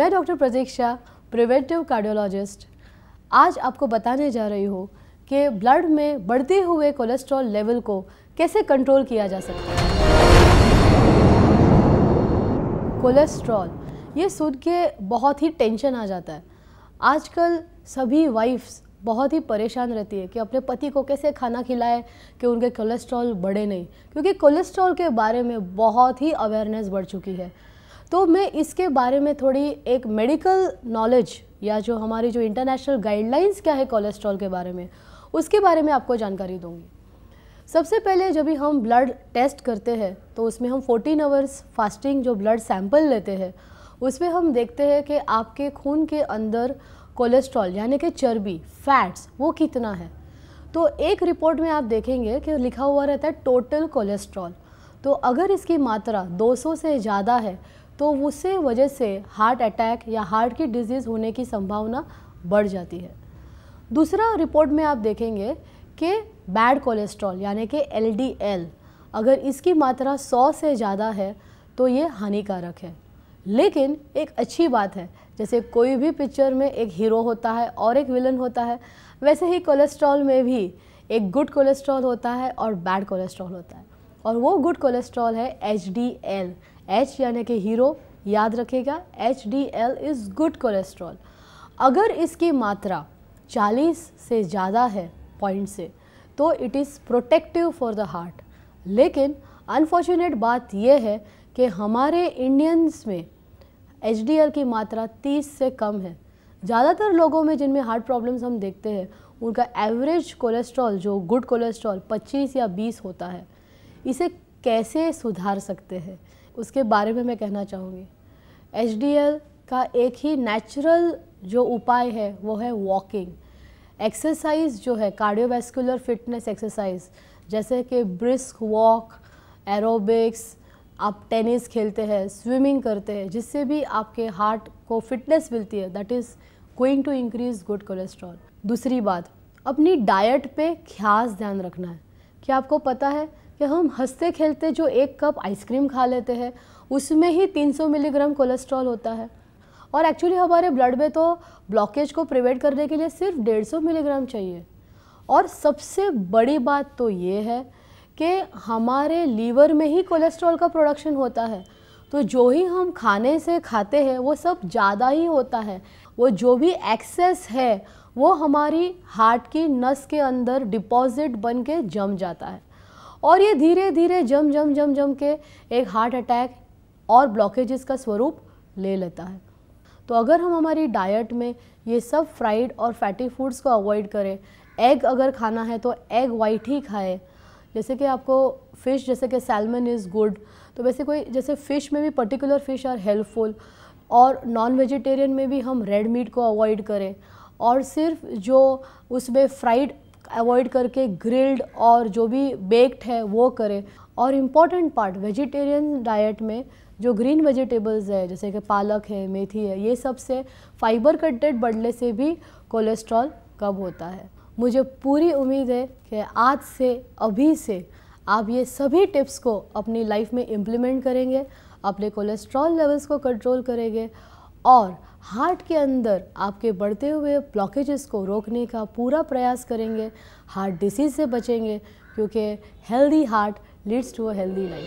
मैं डॉक्टर प्रतीक्षा, preventive cardiologist, आज आपको बताने जा रही हूँ कि ब्लड में बढ़ते हुए कोलेस्ट्रॉल लेवल को कैसे कंट्रोल किया जा सकता है। कोलेस्ट्रॉल ये सुन के बहुत ही टेंशन आ जाता है। आजकल सभी वाइफ्स बहुत ही परेशान रहती है कि अपने पति को कैसे खाना खिलाए कि उनके कोलेस्ट्रॉल बढ़े नहीं, क्योंकि कोलेस्ट्रॉल के बारे में बहुत ही अवेयरनेस बढ़ चुकी है। तो मैं इसके बारे में थोड़ी एक मेडिकल नॉलेज या जो हमारी जो इंटरनेशनल गाइडलाइंस क्या है कोलेस्ट्रॉल के बारे में, उसके बारे में आपको जानकारी दूंगी। सबसे पहले जब भी हम ब्लड टेस्ट करते हैं तो उसमें हम 14 आवर्स फास्टिंग जो ब्लड सैंपल लेते हैं उसमें हम देखते हैं कि आपके खून के अंदर कोलेस्ट्रॉल यानी कि चर्बी, फैट्स, वो कितना है। तो एक रिपोर्ट में आप देखेंगे कि लिखा हुआ रहता है टोटल कोलेस्ट्रॉल। तो अगर इसकी मात्रा 200 से ज़्यादा है तो उससे वजह से हार्ट अटैक या हार्ट की डिजीज़ होने की संभावना बढ़ जाती है। दूसरा रिपोर्ट में आप देखेंगे कि बैड कोलेस्ट्रॉल यानी कि LDL, अगर इसकी मात्रा 100 से ज़्यादा है तो ये हानिकारक है। लेकिन एक अच्छी बात है, जैसे कोई भी पिक्चर में एक हीरो होता है और एक विलन होता है, वैसे ही कोलेस्ट्रॉल में भी एक गुड कोलेस्ट्रॉल होता है और बैड कोलेस्ट्रॉल होता है। और वो गुड कोलेस्ट्रॉल है HDL, H यानी कि हीरो, याद रखिएगा, HDL इज़ गुड कोलेस्ट्रॉल। अगर इसकी मात्रा 40 से ज़्यादा है पॉइंट से तो it is protective for the heart. लेकिन अनफॉर्चुनेट बात यह है कि हमारे इंडियंस में HDL की मात्रा 30 से कम है। ज़्यादातर लोगों में जिनमें हार्ट प्रॉब्लम्स हम देखते हैं उनका एवरेज कोलेस्ट्रॉल जो गुड कोलेस्ट्रॉल 25 या 20 होता है। इसे कैसे सुधार सकते हैं उसके बारे में मैं कहना चाहूँगी। HDL का एक ही नेचुरल जो उपाय है वो है वॉकिंग। एक्सरसाइज जो है कार्डियोवैस्कुलर फिटनेस एक्सरसाइज, जैसे कि ब्रिस्क वॉक, एरोबिक्स, आप टेनिस खेलते हैं, स्विमिंग करते हैं, जिससे भी आपके हार्ट को फिटनेस मिलती है, that is going to increase good cholesterol. दूसरी बात, अपनी डाइट पे खास ध्यान रखना है। क्या आपको पता है कि हम हंसते खेलते जो एक कप आइसक्रीम खा लेते हैं उसमें ही 300 मिलीग्राम कोलेस्ट्रॉल होता है, और एक्चुअली हमारे ब्लड में तो ब्लॉकेज को प्रिवेंट करने के लिए सिर्फ 150 मिलीग्राम चाहिए। और सबसे बड़ी बात तो ये है कि हमारे लीवर में ही कोलेस्ट्रॉल का प्रोडक्शन होता है, तो जो ही हम खाने से खाते हैं वो सब ज़्यादा ही होता है। वो जो भी एक्सेस है वो हमारी हार्ट की नस के अंदर डिपॉजिट बन के जम जाता है, और ये धीरे धीरे जम के एक हार्ट अटैक और ब्लॉकेजेस का स्वरूप ले लेता है। तो अगर हम हमारी डाइट में ये सब फ्राइड और फैटी फूड्स को अवॉइड करें, एग अगर खाना है तो एग वाइट ही खाएं। जैसे कि आपको फ़िश, जैसे कि सैल्मन इज़ गुड, तो वैसे कोई जैसे फ़िश में भी पर्टिकुलर फ़िश आर हेल्पफुल, और नॉन वेजिटेरियन में भी हम रेड मीट को अवॉइड करें, और सिर्फ जो उसमें फ्राइड अवॉइड करके ग्रिल्ड और जो भी बेक्ड है वो करें। और इम्पॉर्टेंट पार्ट, वेजिटेरियन डाइट में जो ग्रीन वेजिटेबल्स है जैसे कि पालक है, मेथी है, ये सब से फाइबर कंटेंट बढ़ने से भी कोलेस्ट्रॉल कम होता है। मुझे पूरी उम्मीद है कि आज से, अभी से आप ये सभी टिप्स को अपनी लाइफ में इम्प्लीमेंट करेंगे, अपने कोलेस्ट्रॉल लेवल्स को कंट्रोल करेंगे और हार्ट के अंदर आपके बढ़ते हुए ब्लॉकेजेस को रोकने का पूरा प्रयास करेंगे, हार्ट डिसीज़ से बचेंगे, क्योंकि healthy heart leads to a healthy life.